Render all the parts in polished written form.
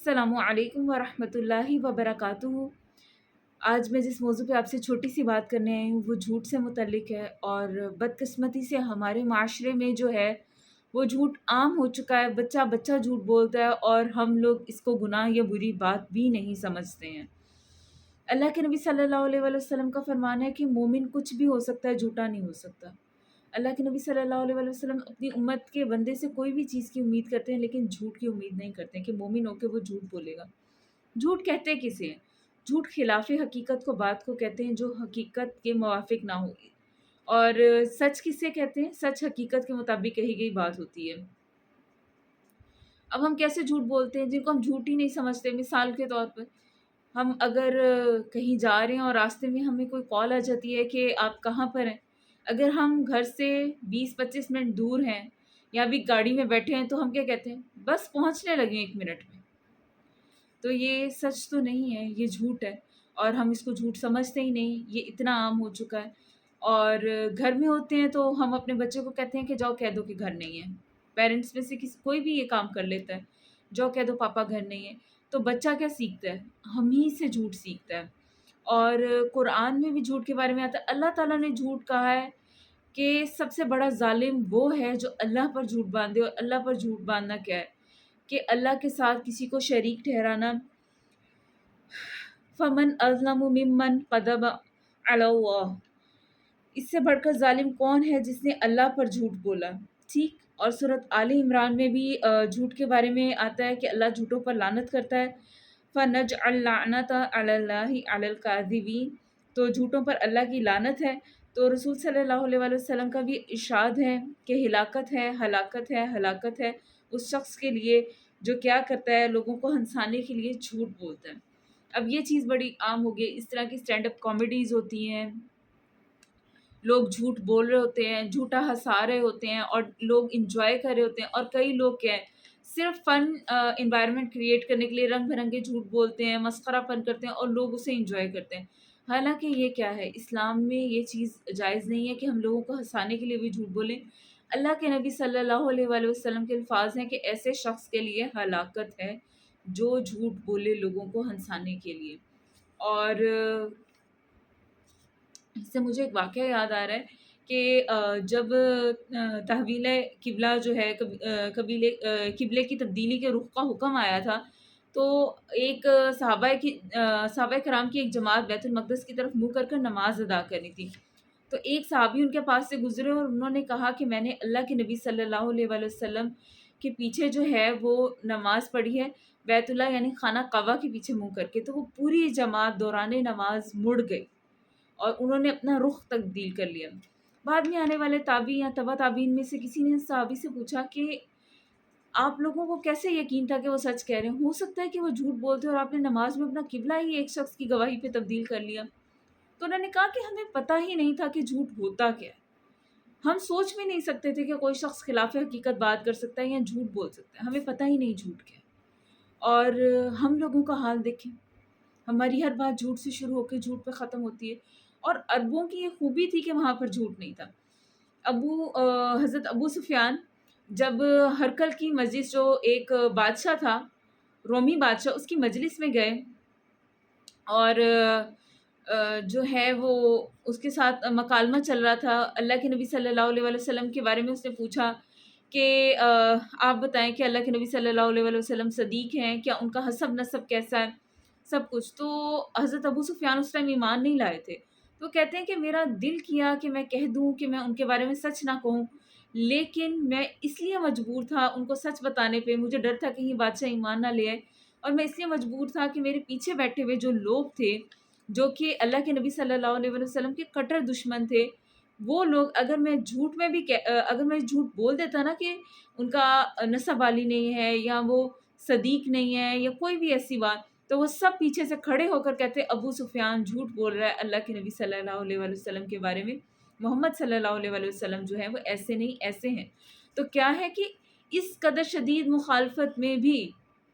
السلام علیکم ورحمۃ اللہ وبرکاتہ۔ آج میں جس موضوع پہ آپ سے چھوٹی سی بات کرنے آئی ہوں وہ جھوٹ سے متعلق ہے، اور بدقسمتی سے ہمارے معاشرے میں جو ہے وہ جھوٹ عام ہو چکا ہے۔ بچہ بچہ جھوٹ بولتا ہے اور ہم لوگ اس کو گناہ یا بری بات بھی نہیں سمجھتے ہیں۔ اللہ کے نبی صلی اللہ علیہ وآلہ وسلم کا فرمان ہے کہ مومن کچھ بھی ہو سکتا ہے، جھوٹا نہیں ہو سکتا۔ اللہ کے نبی صلی اللہ علیہ وآلہ وسلم اپنی امت کے بندے سے کوئی بھی چیز کی امید کرتے ہیں، لیکن جھوٹ کی امید نہیں کرتے کہ مومن ہو کے وہ جھوٹ بولے گا۔ جھوٹ کہتے کسے ہیں؟ جھوٹ خلاف حقیقت کو بات کو کہتے ہیں جو حقیقت کے موافق نہ ہوگی، اور سچ کسے کہتے ہیں؟ سچ حقیقت کے مطابق کہی گئی بات ہوتی ہے۔ اب ہم کیسے جھوٹ بولتے ہیں جن کو ہم جھوٹ ہی نہیں سمجھتے؟ مثال کے طور پر ہم اگر کہیں جا رہے ہیں اور راستے میں ہمیں کوئی کال آ جاتی ہے کہ آپ کہاں پر ہیں، اگر ہم گھر سے 20-25 منٹ دور ہیں یا بھی گاڑی میں بیٹھے ہیں تو ہم کیا کہتے ہیں؟ بس پہنچنے لگے 1 منٹ میں۔ تو یہ سچ تو نہیں ہے، یہ جھوٹ ہے، اور ہم اس کو جھوٹ سمجھتے ہی نہیں، یہ اتنا عام ہو چکا ہے۔ اور گھر میں ہوتے ہیں تو ہم اپنے بچے کو کہتے ہیں کہ جاؤ کہہ دو کہ گھر نہیں ہے۔ پیرنٹس میں سے کوئی بھی یہ کام کر لیتا ہے، جاؤ کہہ دو پاپا گھر نہیں ہے۔ تو بچہ کیا سیکھتا ہے؟ ہم ہی سے جھوٹ سیکھتا ہے۔ اور قرآن میں بھی جھوٹ کے بارے میں آتا ہے، اللہ تعالیٰ نے جھوٹ کہا ہے کہ سب سے بڑا ظالم وہ ہے جو اللہ پر جھوٹ باندھے۔ اور اللہ پر جھوٹ باندھنا کیا ہے؟ کہ اللہ کے ساتھ کسی کو شریک ٹھہرانا۔ فمن اظلم ممن کذب علی اللہ، اس سے بڑھ کر ظالم کون ہے جس نے اللہ پر جھوٹ بولا؟ ٹھیک۔ اور سورۃ آل عمران میں بھی جھوٹ کے بارے میں آتا ہے کہ اللہ جھوٹوں پر لعنت کرتا ہے۔ فَنَجْعَلْ لَعْنَتَ عَلَى اللَّهِ عَلَى الْكَاذِبِينَ، تو جھوٹوں پر اللہ کی لعنت ہے۔ تو رسول صلی اللہ علیہ وآلہ وسلم کا بھی ارشاد ہے کہ ہلاکت ہے، ہلاکت ہے، ہلاکت ہے اس شخص کے لیے جو کیا کرتا ہے؟ لوگوں کو ہنسانے کے لیے جھوٹ بولتا ہے۔ اب یہ چیز بڑی عام ہو گئی، اس طرح کی اسٹینڈ اپ کامیڈیز ہوتی ہیں، لوگ جھوٹ بول رہے ہوتے ہیں، جھوٹا ہنسا رہے ہوتے ہیں اور لوگ انجوائے کر رہے ہوتے ہیں، اور کئی لوگ کیا ہے صرف فن انوائرمنٹ کریٹ کرنے کے لیے رنگ برنگے جھوٹ بولتے ہیں، مسخرہ پن کرتے ہیں اور لوگ اسے انجوائے کرتے ہیں۔ حالانکہ یہ کیا ہے؟ اسلام میں یہ چیز جائز نہیں ہے کہ ہم لوگوں کو ہنسانے کے لیے بھی جھوٹ بولیں۔ اللہ کے نبی صلی اللہ علیہ وآلہ وسلم کے الفاظ ہیں کہ ایسے شخص کے لیے ہلاکت ہے جو جھوٹ بولے لوگوں کو ہنسانے کے لیے۔ اور اس سے مجھے ایک واقعہ یاد آ رہا ہے کہ جب تحویل قبلہ جو ہے قبلے کی تبدیلی کے رخ کا حکم آیا تھا، تو ایک صحابہ کرام کی ایک جماعت بیت المقدس کی طرف منہ کر کر نماز ادا کرنی تھی۔ تو ایک صحابی ان کے پاس سے گزرے اور انہوں نے کہا کہ میں نے اللہ کے نبی صلی اللہ علیہ وآلہ وسلم کے پیچھے جو ہے وہ نماز پڑھی ہے، بیت اللہ یعنی خانہ کعبہ کے پیچھے منہ کر کے۔ تو وہ پوری جماعت دوران نماز مڑ گئی اور انہوں نے اپنا رخ تبدیل کر لیا۔ بعد میں آنے والے تابعین یا تبع تابعین میں سے کسی نے صحابی سے پوچھا کہ آپ لوگوں کو کیسے یقین تھا کہ وہ سچ کہہ رہے ہیں؟ ہو سکتا ہے کہ وہ جھوٹ بولتے اور آپ نے نماز میں اپنا قبلہ ہی ایک شخص کی گواہی پہ تبدیل کر لیا۔ تو انہوں نے کہا کہ ہمیں پتہ ہی نہیں تھا کہ جھوٹ ہوتا کیا ہے۔ ہم سوچ بھی نہیں سکتے تھے کہ کوئی شخص خلاف حقیقت بات کر سکتا ہے یا جھوٹ بول سکتا ہے، ہمیں پتہ ہی نہیں جھوٹ کیا ہے۔ اور ہم لوگوں کا حال دیکھیں، ہماری ہر بات جھوٹ سے شروع ہو کے جھوٹ پہ ختم ہوتی ہے۔ اور عربوں کی یہ خوبی تھی کہ وہاں پر جھوٹ نہیں تھا۔ حضرت ابو سفیان جب ہرکل کی مجلس، جو ایک بادشاہ تھا رومی بادشاہ، اس کی مجلس میں گئے اور جو ہے وہ اس کے ساتھ مکالمہ چل رہا تھا، اللہ کے نبی صلی اللہ علیہ وآلہ وسلم کے بارے میں اس نے پوچھا کہ آپ بتائیں کہ اللہ کے نبی صلی اللہ علیہ وآلہ وسلم صدیق ہیں کیا؟ ان کا حسب نسب کیسا ہے؟ سب کچھ۔ تو حضرت ابو سفیان اس ٹائم ایمان نہیں لائے تھے، تو کہتے ہیں کہ میرا دل کیا کہ میں کہہ دوں کہ میں ان کے بارے میں سچ نہ کہوں، لیکن میں اس لیے مجبور تھا ان کو سچ بتانے پہ، مجھے ڈر تھا کہیں بادشاہ ایمان نہ لے آئے، اور میں اس لیے مجبور تھا کہ میرے پیچھے بیٹھے ہوئے جو لوگ تھے جو کہ اللہ کے نبی صلی اللہ علیہ وآلہ وسلم کے کٹر دشمن تھے، وہ لوگ اگر میں جھوٹ بول دیتا نا کہ ان کا نسب عالی نہیں ہے یا وہ صدیق نہیں ہے یا کوئی بھی ایسی بات، تو وہ سب پیچھے سے کھڑے ہو کر کہتے ابو سفیان جھوٹ بول رہا ہے اللہ کے نبی صلی اللہ علیہ وآلہ وسلم کے بارے میں، محمد صلی اللہ علیہ وآلہ وسلم جو ہے وہ ایسے نہیں ایسے ہیں۔ تو کیا ہے کہ اس قدر شدید مخالفت میں بھی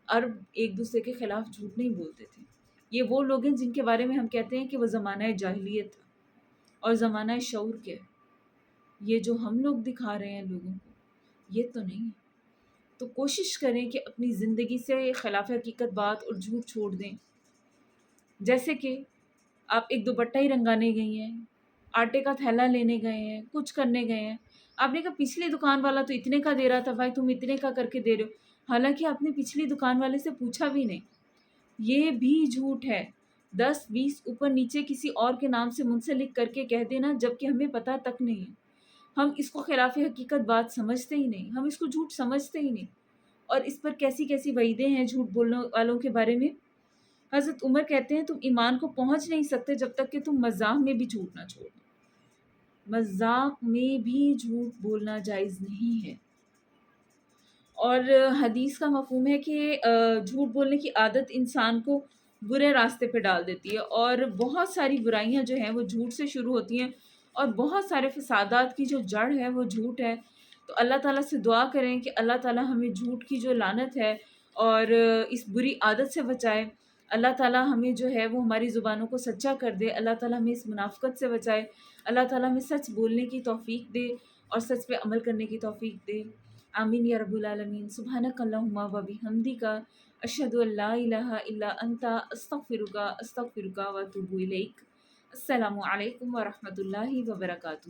عرب ایک دوسرے کے خلاف جھوٹ نہیں بولتے تھے۔ یہ وہ لوگ ہیں جن کے بارے میں ہم کہتے ہیں کہ وہ زمانہ جاہلیت تھا، اور زمانہ شعور کیا ہے؟ یہ جو ہم لوگ دکھا رہے ہیں لوگوں کو، یہ تو نہیں ہے۔ تو کوشش کریں کہ اپنی زندگی سے خلاف حقیقت بات اور جھوٹ چھوڑ دیں. جیسے کہ آپ ایک دوپٹہ ہی رنگانے گئی ہیں، آٹے کا تھیلا لینے گئے ہیں، کچھ کرنے گئے ہیں، آپ نے کہا پچھلی دکان والا تو اتنے کا دے رہا تھا بھائی، تم اتنے کا کر کے دے رہے ہو، حالانکہ آپ نے پچھلی دکان والے سے پوچھا بھی نہیں. یہ بھی جھوٹ ہے. 10-20 اوپر نیچے کسی اور کے نام سے منسلک کر کے کہہ دینا جبکہ ہمیں پتہ تک نہیں ہے. ہم اس کو خلاف حقیقت بات سمجھتے ہی نہیں، ہم اس کو جھوٹ سمجھتے ہی نہیں. اور اس پر کیسی کیسی وعیدیں ہیں جھوٹ بولنے والوں کے بارے میں. حضرت عمر کہتے ہیں تم ایمان کو پہنچ نہیں سکتے جب تک کہ تم مزاح میں بھی جھوٹ نہ چھوڑ دو. مذاق میں بھی جھوٹ بولنا جائز نہیں ہے. اور حدیث کا مفہوم ہے کہ جھوٹ بولنے کی عادت انسان کو برے راستے پہ ڈال دیتی ہے، اور بہت ساری برائیاں جو ہیں وہ جھوٹ سے شروع ہوتی ہیں، اور بہت سارے فسادات کی جو جڑ ہے وہ جھوٹ ہے. تو اللہ تعالیٰ سے دعا کریں کہ اللہ تعالیٰ ہمیں جھوٹ کی جو لعنت ہے اور اس بری عادت سے بچائے. اللہ تعالیٰ ہمیں جو ہے وہ ہماری زبانوں کو سچا کر دے. اللہ تعالیٰ ہمیں اس منافقت سے بچائے. اللہ تعالیٰ ہمیں سچ بولنے کی توفیق دے اور سچ پہ عمل کرنے کی توفیق دے. آمین یا رب العالمین. سبحانک اللہم و بحمدک، اشہد ان لا الہ الا انت، استغفرک و اتوب الیک. السلام علیکم ورحمۃ اللہ وبرکاتہ.